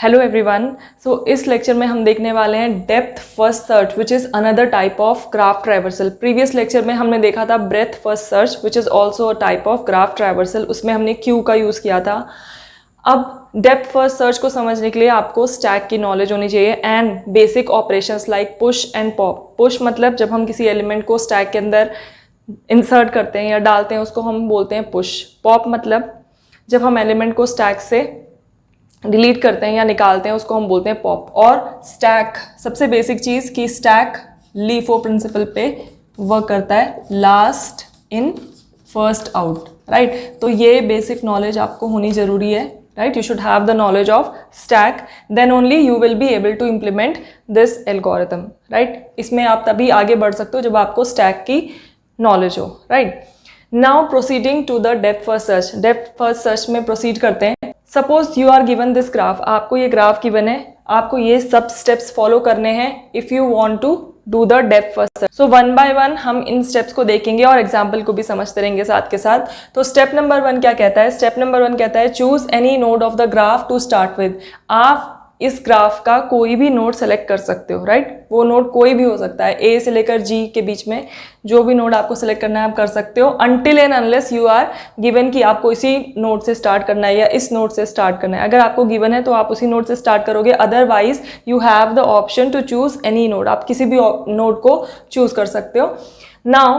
Hello everyone. सो इस lecture में हम देखने वाले हैं depth first search which is another type of graph traversal. Previous lecture में हमने देखा था breath first search which is also a type of graph traversal, उसमें हमने क्यू का यूज़ किया था। अब डेप्थ फर्स्ट सर्च को समझने के लिए आपको स्टैक की नॉलेज होनी चाहिए and basic operations like push and pop. Push मतलब जब हम किसी एलिमेंट को स्टैक के अंदर इंसर्ट करते हैं या डालते हैं उसको हम बोलते हैं पुश। पॉप मतलब जब हम एलिमेंट को स्टैक से डिलीट करते हैं या निकालते हैं उसको हम बोलते हैं पॉप। और स्टैक सबसे बेसिक चीज़ कि स्टैक लीफो प्रिंसिपल पे वर्क करता है, last in first out, right. तो ये बेसिक नॉलेज आपको होनी ज़रूरी है, right. You should have the knowledge of stack, then only you will be able to implement this algorithm, right. इसमें आप तभी आगे बढ़ सकते हो जब आपको स्टैक की नॉलेज हो, right. Now proceeding to the depth first search. Depth first search में प्रोसीड करते हैं। Suppose you are given this graph, आपको ये ग्राफ गिवन है, आपको ये सब स्टेप्स फॉलो करने हैं if you want to do the depth first search. So one by one हम इन स्टेप्स को देखेंगे और एग्जाम्पल को भी समझते रहेंगे साथ के साथ। तो स्टेप नंबर 1 क्या कहता है? स्टेप नंबर 1 कहता है choose any node of the graph to start with. आप इस ग्राफ का कोई भी नोड सेलेक्ट कर सकते हो, राइट। वो नोड कोई भी हो सकता है, ए से लेकर जी के बीच में जो भी नोड आपको सेलेक्ट करना है आप कर सकते हो, until and unless you are given कि आपको इसी नोड से स्टार्ट करना है या इस नोड से स्टार्ट करना है। अगर आपको गिवन है तो आप उसी नोड से स्टार्ट करोगे, otherwise you have the option to choose any node. आप किसी भी नोड को चूज कर सकते हो। नाउ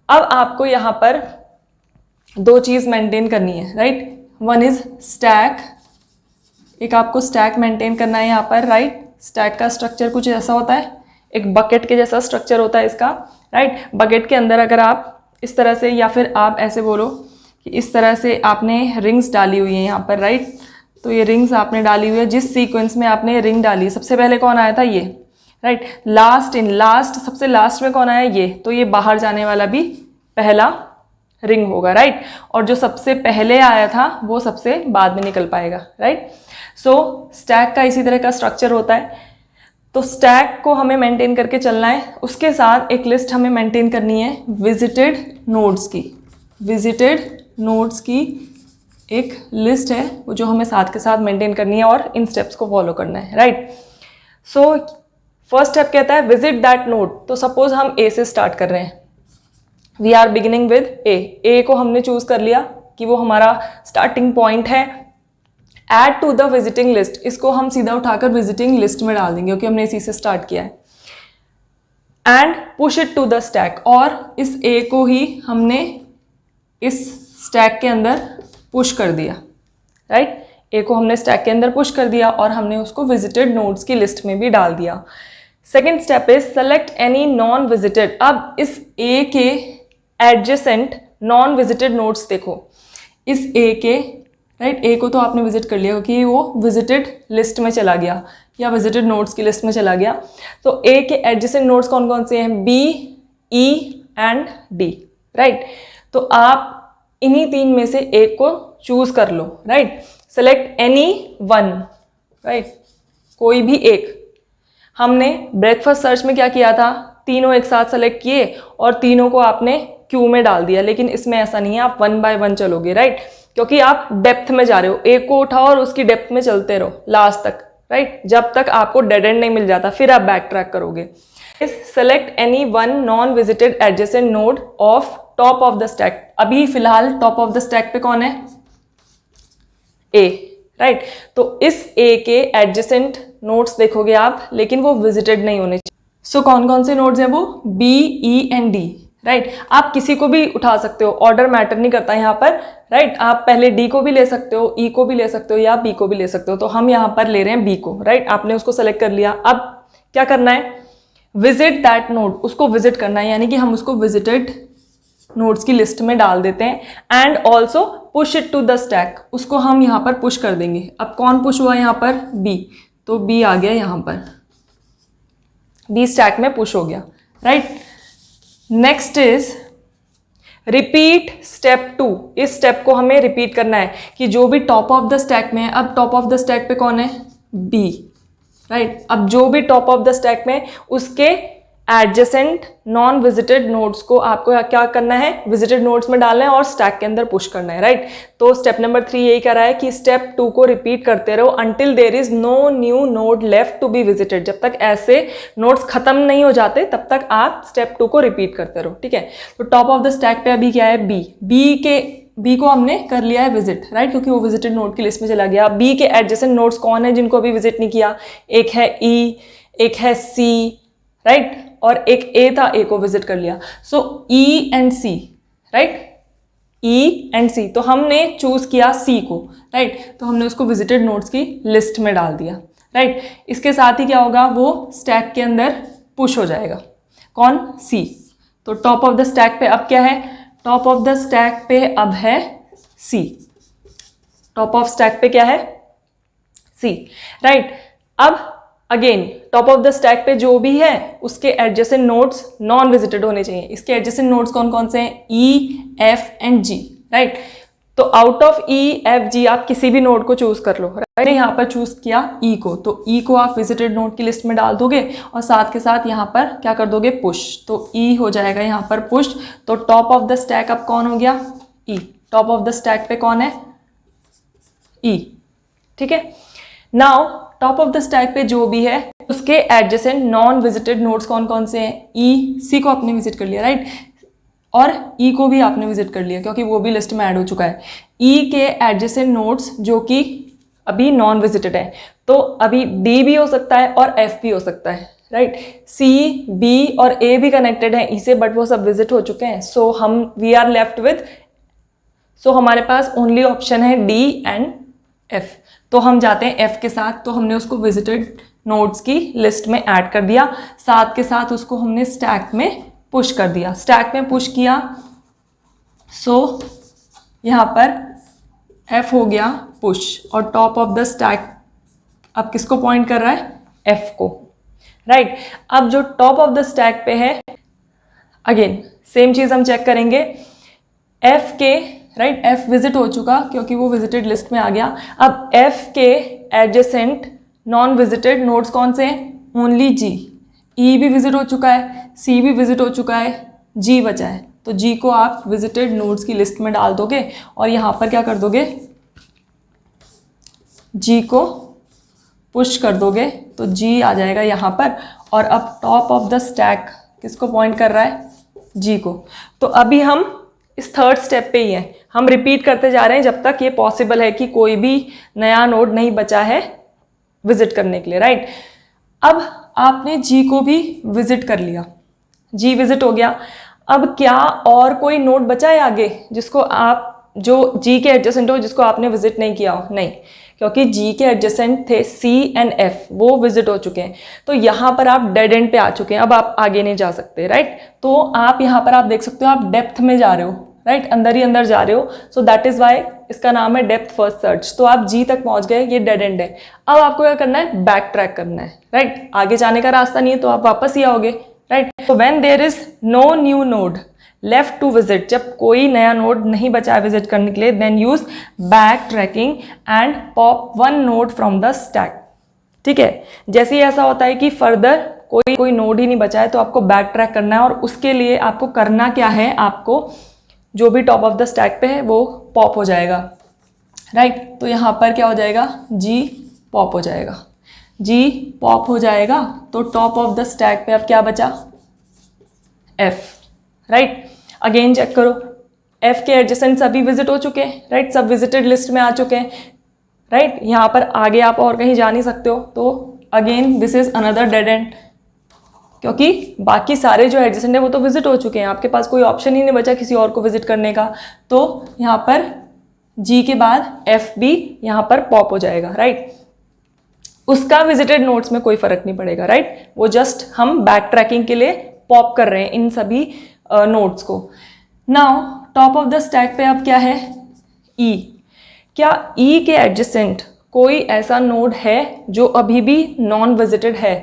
अब आपको यहाँ पर दो चीज़ मेंटेन करनी है, राइट। वन इज स्टैक, एक आपको स्टैक मेंटेन करना है यहाँ पर, राइट। स्टैक का स्ट्रक्चर कुछ ऐसा होता है, एक बकेट के जैसा स्ट्रक्चर होता है इसका, राइट। बकेट के अंदर अगर आप इस तरह से या फिर आप ऐसे बोलो कि इस तरह से आपने रिंग्स डाली हुई है यहाँ पर, राइट। तो ये रिंग्स आपने डाली हुई है, जिस सीक्वेंस में आपने रिंग डाली, सबसे पहले कौन आया था? ये, राइट। लास्ट सबसे लास्ट में कौन आया? ये। तो ये बाहर जाने वाला भी पहला रिंग होगा, राइट। और जो सबसे पहले आया था वो सबसे बाद में निकल पाएगा, राइट। सो स्टैक का इसी तरह का स्ट्रक्चर होता है। तो स्टैक को हमें मेंटेन करके चलना है, उसके साथ एक लिस्ट हमें मेंटेन करनी है विजिटेड नोड्स की। विजिटेड नोड्स की एक लिस्ट है वो जो हमें साथ के साथ मेंटेन करनी है और इन स्टेप्स को फॉलो करना है, राइट। सो फर्स्ट स्टेप कहता है विजिट दैट नोड। तो सपोज हम ए से स्टार्ट कर रहे हैं, we are beginning with A. A को हमने चूज कर लिया कि वो हमारा स्टार्टिंग पॉइंट है। Add to the visiting list, इसको हम सीधा उठाकर विजिटिंग लिस्ट में डाल देंगे क्योंकि हमने इसी से स्टार्ट किया है। And push it to the stack, और इस ए को ही हमने इस स्टैक के अंदर पुश कर दिया, राइट। ए को हमने स्टैक के अंदर पुश कर दिया और हमने उसको विजिटेड नोड्स की लिस्ट में भी डाल दिया। Second step is select any non visited. अब इस ए के एडजेसेंट नॉन विजिटेड नोड्स देखो, इस ए के, राइट। ए को तो आपने विजिट कर लिया क्योंकि वो विजिटेड लिस्ट में चला गया या विजिटेड नोड्स की लिस्ट में चला गया। तो ए के एडजेसेंट नोड्स कौन कौन से हैं? B, E and D, right. तो आप इन्हीं तीन में से एक को चूज कर लो, right. Select any one, right, कोई भी एक। हमने ब्रेथ फर्स्ट सर्च में क्या किया था? तीनों एक साथ सेलेक्ट किए और तीनों को आपने क्यू में डाल दिया, लेकिन इसमें ऐसा नहीं है, आप वन बाय वन चलोगे, राइट। क्योंकि आप डेप्थ में जा रहे हो, एक को उठाओ और उसकी डेप्थ में चलते रहो लास्ट तक, राइट, जब तक आपको डेड एंड नहीं मिल जाता, फिर आप बैक ट्रैक करोगे। Select any one non visited adjacent node of top of the stack. अभी फिलहाल टॉप ऑफ द स्टैक पे कौन है? ए, राइट। तो इस ए के एडजेसेंट नोड्स देखोगे आप, लेकिन वो विजिटेड नहीं होने चाहिए। सो कौन कौन से नोड्स हैं वो? B, E and D, right. आप किसी को भी उठा सकते हो, ऑर्डर मैटर नहीं करता यहाँ पर, राइट। आप पहले डी को भी ले सकते हो, ई को भी ले सकते हो या बी को भी ले सकते हो। तो हम यहाँ पर ले रहे हैं बी को, राइट। आपने उसको सेलेक्ट कर लिया। अब क्या करना है? विजिट दैट नोड, उसको विजिट करना है, यानी कि हम उसको विजिटेड नोड्स की लिस्ट में डाल देते हैं। And also push it to the stack, उसको हम यहाँ पर पुश कर देंगे। अब कौन पुश हुआ यहाँ पर? बी। तो बी आ गया यहाँ पर, बी स्टैक में पुश हो गया, right. Next is repeat step 2। इस स्टेप को हमें रिपीट करना है कि जो भी टॉप ऑफ द स्टैक में है, अब टॉप ऑफ द स्टैक पे कौन है? B, right. अब जो भी टॉप ऑफ द स्टैक में उसके एडजेसेंट नॉन विजिटेड नोड्स को आपको क्या करना है, विजिटेड नोड्स में डालना है और स्टैक के अंदर पुश करना है, राइट। तो स्टेप नंबर 3 यही कह रहा है कि स्टेप 2 को रिपीट करते रहो until there is no new node left to be visited. जब तक ऐसे नोड्स खत्म नहीं हो जाते तब तक आप स्टेप 2 को रिपीट करते रहो, ठीक है। तो टॉप ऑफ द स्टैक पे अभी क्या है, बी को हमने कर लिया है विजिट, राइट, क्योंकि वो विजिटेड नोड की लिस्ट में चला गया। बी के एडजेसेंट नोड्स कौन है जिनको अभी विजिट नहीं किया, एक है ई, एक है सी, राइट, और एक ए था, ए को विजिट कर लिया। So E and C, right, E and C, तो हमने चूज किया सी को, राइट, तो हमने उसको विजिटेड नोड्स की लिस्ट में डाल दिया, राइट। इसके साथ ही क्या होगा, वो स्टैक के अंदर पुश हो जाएगा, कौन, सी। तो टॉप ऑफ द स्टैक पे अब क्या है, टॉप ऑफ द स्टैक पे अब है सी, टॉप ऑफ स्टैक पे क्या है, सी, राइट। अब again top of the stack पे जो भी है उसके एडजेसेंट नोड्स नॉन विजिटेड होने चाहिए। इसके एडजेसेंट नोड्स कौन कौन से हैं, ई, एफ एंड जी, राइट। तो आउट ऑफ ई, एफ, जी आप किसी भी नोड को चूज कर लो, राइट। यहाँ पर चूज किया ई को, तो ई को आप विजिटेड नोड की लिस्ट में डाल दोगे और साथ के साथ यहाँ पर क्या कर दोगे, पुश, तो ई हो जाएगा यहाँ पर पुश। तो टॉप ऑफ द स्टैक अब कौन हो गया, ई, टॉप ऑफ द स्टैक पे कौन है, ई, ठीक है। Now top of the stack पे जो भी है उसके एडजेसेंट नॉन विजिटेड नोड्स कौन कौन से हैं, ई, सी को आपने विजिट कर लिया, राइट, और ई को भी आपने विजिट कर लिया क्योंकि वो भी लिस्ट में ऐड हो चुका है। ई के एडजेसेंट नोड्स जो कि अभी नॉन विजिटेड है, तो अभी डी भी हो सकता है और एफ भी हो सकता है, राइट। सी, बी और ए भी कनेक्टेड है ई से, बट वो सब विजिट हो चुके हैं। सो हम वी आर लेफ्ट विद, सो हमारे पास ओनली ऑप्शन है डी एंड एफ। तो हम जाते हैं एफ के साथ, तो हमने उसको विजिटेड नोड्स की लिस्ट में ऐड कर दिया, साथ के साथ उसको हमने स्टैक में पुश कर दिया, स्टैक में पुश किया। सो यहाँ पर एफ हो गया पुश और टॉप ऑफ द स्टैक अब किसको पॉइंट कर रहा है, एफ को, राइट। अब जो टॉप ऑफ द स्टैक पे है, अगेन सेम चीज हम चेक करेंगे, एफ के, राइट, एफ विजिट हो चुका क्योंकि वो विजिटेड लिस्ट में आ गया। अब एफ के एडजेसेंट नॉन विजिटेड नोड्स कौन से हैं, ओनली जी, ई भी विजिट हो चुका है, सी भी विजिट हो चुका है, जी बचा है, तो जी को आप विजिटेड नोड्स की लिस्ट में डाल दोगे और यहाँ पर क्या कर दोगे, जी को पुश कर दोगे, तो जी आ जाएगा यहाँ पर। और अब टॉप ऑफ द स्टैक किसको पॉइंट कर रहा है, जी को। तो अभी हम इस थर्ड स्टेप पे ही हैं, हम रिपीट करते जा रहे हैं जब तक ये पॉसिबल है कि कोई भी नया नोड नहीं बचा है विजिट करने के लिए, राइट। अब आपने जी को भी विजिट कर लिया, जी विजिट हो गया। अब क्या और कोई नोड बचा है आगे जिसको आप, जो जी के एडजेसेंट हो, जिसको आपने विजिट नहीं किया हो, नहीं, क्योंकि जी के एडजेसेंट थे सी एंड एफ, वो विजिट हो चुके हैं। तो यहाँ पर आप डेड एंड पे आ चुके हैं, अब आप आगे नहीं जा सकते, राइट। तो आप यहाँ पर आप देख सकते हो आप डेप्थ में जा रहे हो, राइट, अंदर ही अंदर जा रहे हो। सो दैट इज वाई इसका नाम है डेप्थ फर्स्ट सर्च। तो आप जी तक पहुंच गए, ये डेड एंड है। अब आपको क्या करना है, बैक ट्रैक करना है, राइट। आगे जाने का रास्ता नहीं है तो आप वापस ही आओगे, राइट। तो when there is no new node left to visit, जब कोई नया नोड नहीं बचा है विजिट करने के लिए, then use back tracking and pop one node from the stack, ठीक है। जैसे ही ऐसा होता है कि फर्दर कोई नोड ही नहीं बचा है तो आपको बैक ट्रैक करना है, और उसके लिए आपको करना क्या है, आपको जो भी टॉप ऑफ द स्टैक पे है वो पॉप हो जाएगा, राइट। तो यहाँ पर क्या हो जाएगा, जी पॉप हो जाएगा, जी पॉप हो जाएगा। तो टॉप ऑफ द स्टैक पे अब क्या बचा, एफ, राइट। अगेन चेक करो, एफ के एडजेसेंट सभी विजिट हो चुके हैं, राइट, सब विजिटेड लिस्ट में आ चुके हैं, राइट। यहाँ पर आगे आप और कहीं जा नहीं सकते हो, तो again this is another dead and, क्योंकि बाकी सारे जो एडजेसेंट है वो तो विजिट हो चुके हैं, आपके पास कोई ऑप्शन ही नहीं बचा किसी और को विजिट करने का। तो यहाँ पर जी के बाद एफ भी यहाँ पर पॉप हो जाएगा, राइट। उसका विजिटेड नोड्स में कोई फर्क नहीं पड़ेगा, राइट। वो जस्ट हम बैक ट्रैकिंग के लिए पॉप कर रहे हैं इन सभी नोड्स को। Now top of the stack पे अब क्या है, ई। क्या ई के एडजेसेंट कोई ऐसा नोड है जो अभी भी नॉन विजिटेड है,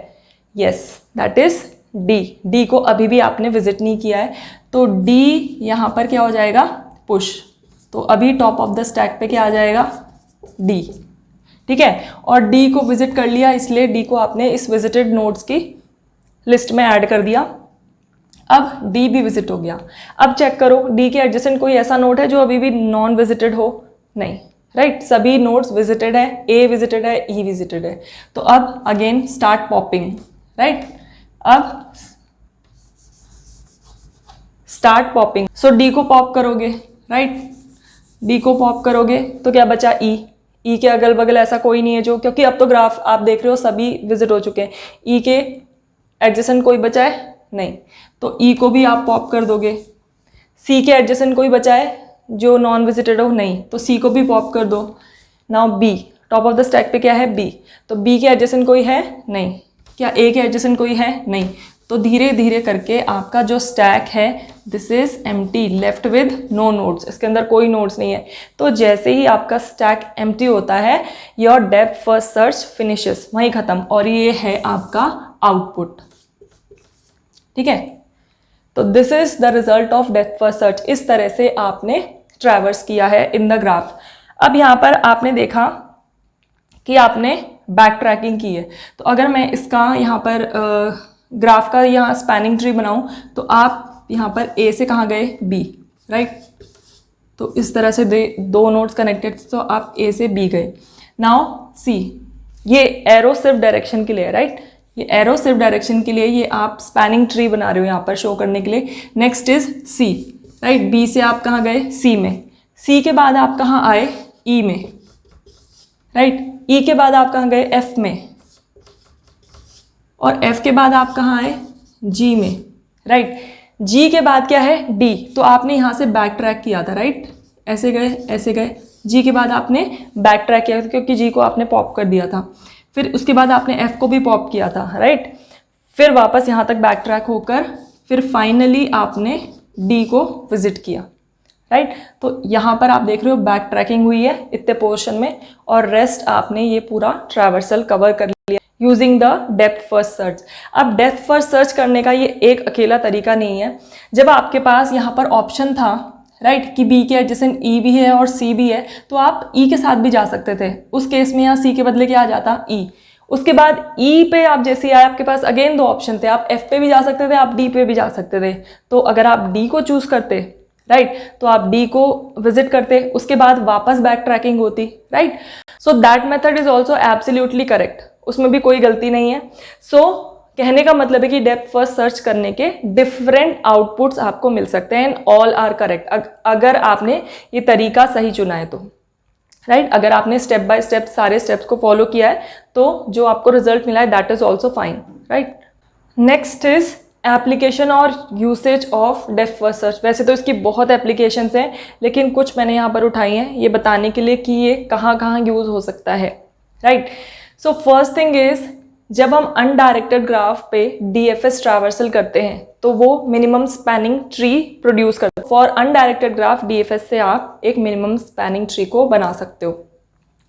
yes, that is D. D को अभी भी आपने विजिट नहीं किया है, तो डी यहाँ पर क्या हो जाएगा, पुश। तो अभी टॉप ऑफ द स्टैक पे क्या आ जाएगा, डी, ठीक है। और डी को विजिट कर लिया, इसलिए डी को आपने इस विजिटेड नोड्स की लिस्ट में ऐड कर दिया। अब डी भी विजिट हो गया। अब चेक करो डी के एडजेसेंट कोई ऐसा नोड है जो अभी भी नॉन विजिटेड हो? नहीं, राइट, सभी नोड्स विजिटेड है, ए विजिटेड है, ई विजिटेड है। तो अब अगेन स्टार्ट पॉपिंग, राइट, अब स्टार्ट पॉपिंग। सो डी को पॉप करोगे, राइट, डी को पॉप करोगे तो क्या बचा? ई के अगल बगल ऐसा कोई नहीं है जो, क्योंकि अब तो ग्राफ आप देख रहे हो सभी विजिट हो चुके हैं। ई के एडजेसेंट कोई बचा है? नहीं, तो ई को भी आप पॉप कर दोगे। सी के एडजेसेंट कोई बचा है जो नॉन विजिटेड हो? नहीं, तो सी को भी पॉप कर दो। Now B, top of the stack पे क्या है? बी, तो बी के एडजेसेंट कोई है? नहीं। क्या ए के एडजेसेंट कोई है? नहीं। तो धीरे धीरे करके आपका जो स्टैक है this is empty, left with no nodes, इसके अंदर कोई नोड्स नहीं है। तो जैसे ही आपका स्टैक एम्प्टी होता है your depth first search finishes, वहीं खत्म, और ये है आपका आउटपुट। ठीक है, तो this is the result of depth first search. इस तरह से आपने ट्रैवर्स किया है इन द ग्राफ। अब यहाँ पर आपने देखा कि आपने बैक ट्रैकिंग की है, तो अगर मैं इसका यहाँ पर ग्राफ का यहाँ स्पैनिंग ट्री बनाऊँ तो आप यहाँ पर ए से कहाँ गए? बी, राइट, तो इस तरह से दो नोड्स कनेक्टेड, तो आप ए से बी गए। नाउ सी, ये एरो सिर्फ डायरेक्शन के लिए है, राइट, ये एरो सिर्फ डायरेक्शन के लिए, ये आप स्पैनिंग ट्री बना रहे हो यहाँ पर शो करने के लिए। Next is C, right, B से आप कहाँ गए? सी में। सी के बाद आप कहाँ आए? ई में, राइट, ई के बाद आप कहाँ गए? एफ में, और एफ के बाद आप कहाँ आए? जी में, राइट। जी के बाद क्या है? डी, तो आपने यहाँ से बैक ट्रैक किया था, राइट, ऐसे गए ऐसे गए। जी के बाद आपने बैक ट्रैक किया था क्योंकि जी को आपने पॉप कर दिया था। फिर उसके बाद आपने एफ को भी पॉप किया था, राइट, फिर वापस यहाँ तक बैक ट्रैक होकर फिर फाइनली आपने डी को विजिट किया, राइट। तो यहाँ पर आप देख रहे हो बैक ट्रैकिंग हुई है इतने पोर्शन में, और रेस्ट आपने ये पूरा ट्रैवर्सल कवर कर लिया using the depth first search. अब डेप्थ फर्स्ट सर्च करने का ये एक अकेला तरीका नहीं है। जब आपके पास यहाँ पर ऑप्शन था, राइट, कि बी के एडजेसेंट ई भी है और सी भी है, तो आप ई के साथ भी जा सकते थे। उस केस में यहाँ सी के बदले क्या आ जाता? ई। उसके बाद ई पे आप जैसे आए, आपके पास अगेन दो ऑप्शन थे, आप एफ पे भी जा सकते थे, आप डी पे भी जा सकते थे। तो अगर आप डी को चूज करते, राइट, तो आप डी को विजिट करते, उसके बाद वापस बैक ट्रैकिंग होती, right. So that method is also absolutely correct, उसमें भी कोई गलती नहीं है। सो कहने का मतलब है कि डेप्थ फर्स्ट सर्च करने के डिफरेंट आउटपुट्स आपको मिल सकते हैं एंड ऑल आर करेक्ट, अगर आपने ये तरीका सही चुना है तो, राइट। अगर आपने स्टेप बाय स्टेप सारे स्टेप्स को फॉलो किया है तो जो आपको रिजल्ट मिला है that is also fine, right. Next is application और usage of depth first search. वैसे तो इसकी बहुत एप्लीकेशंस हैं, लेकिन कुछ मैंने यहाँ पर उठाई हैं ये बताने के लिए कि ये कहाँ कहाँ यूज हो सकता है, right. So first thing is, जब हम अनडायरेक्टेड ग्राफ पे डीएफएस ट्रैवर्सल करते हैं तो वो मिनिमम स्पैनिंग ट्री प्रोड्यूस करते हैं। फॉर अनडायरेक्टेड ग्राफ डीएफएस से आप एक मिनिमम स्पैनिंग ट्री को बना सकते हो।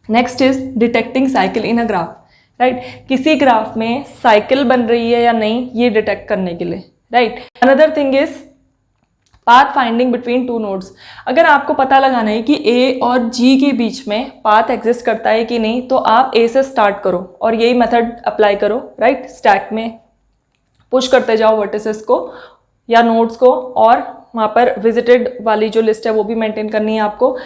Next is detecting cycle in a graph, right, किसी ग्राफ में साइकिल बन रही है या नहीं ये डिटेक्ट करने के लिए, right. Another thing is path finding between two nodes. अगर आपको पता लगाना है कि ए और जी के बीच में पाथ एग्जिस्ट करता है कि नहीं, तो आप ए से स्टार्ट करो और यही मेथड अप्लाई करो, राइट। स्टैक में पुश करते जाओ वर्टिसेस को या नोड्स को, और वहाँ पर विजिटेड वाली जो लिस्ट है वो भी मेंटेन करनी है आपको।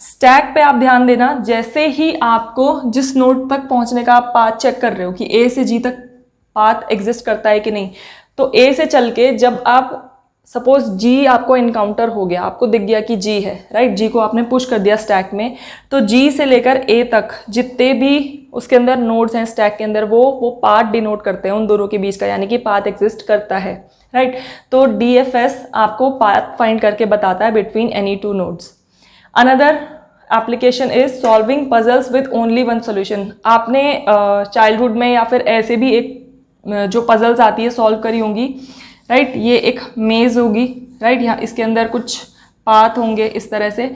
स्टैक पे आप ध्यान देना, जैसे ही आपको जिस नोड तक पहुँचने का आप पाथ चेक कर रहे हो कि ए से जी तक पाथ एग्जिस्ट करता है कि नहीं, तो ए से चल के जब आप सपोज जी आपको इनकाउंटर हो गया, आपको दिख गया कि जी है, राइट, जी को आपने पुश कर दिया स्टैक में, तो जी से लेकर ए तक जितने भी उसके अंदर नोड्स हैं स्टैक के अंदर वो पाथ डिनोट करते हैं उन दोनों के बीच का, यानी कि पाथ एग्जिस्ट करता है, राइट। तो डीएफएस आपको पाथ फाइंड करके बताता है between any two nodes. Another application is solving puzzles with only one solution. आपने चाइल्डहुड में या फिर ऐसे भी एक जो पजल्स आती है सॉल्व करी होंगी, राइट, ये एक मेज होगी, राइट, यहाँ इसके अंदर कुछ पाथ होंगे इस तरह से,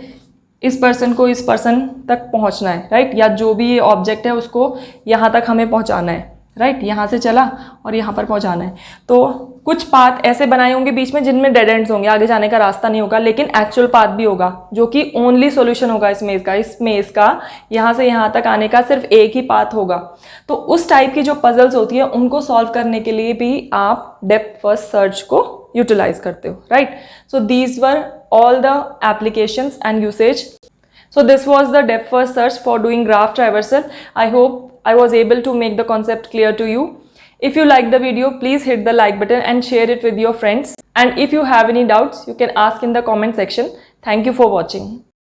इस पर्सन को इस पर्सन तक पहुँचना है, राइट, या जो भी ये ऑब्जेक्ट है उसको यहाँ तक हमें पहुँचाना है, राइट, यहाँ से चला और यहाँ पर पहुँचाना है। तो कुछ पाथ ऐसे बनाए होंगे बीच में जिनमें डेड एंड्स होंगे, आगे जाने का रास्ता नहीं होगा, लेकिन एक्चुअल पाथ भी होगा जो कि ओनली सॉल्यूशन होगा इस मेज का। इस मेज का यहाँ से यहाँ तक आने का सिर्फ एक ही पाथ होगा। तो उस टाइप की जो पजल्स होती है उनको सॉल्व करने के लिए भी आप डेप्थ फर्स्ट सर्च को यूटिलाइज करते हो, right. So these were all the applications and usage. So this was the depth first search for doing graph traversal. I hope I was able to make the concept clear to you. If you like the video, please hit the like button and share it with your friends. And if you have any doubts, you can ask in the comment section. Thank you for watching.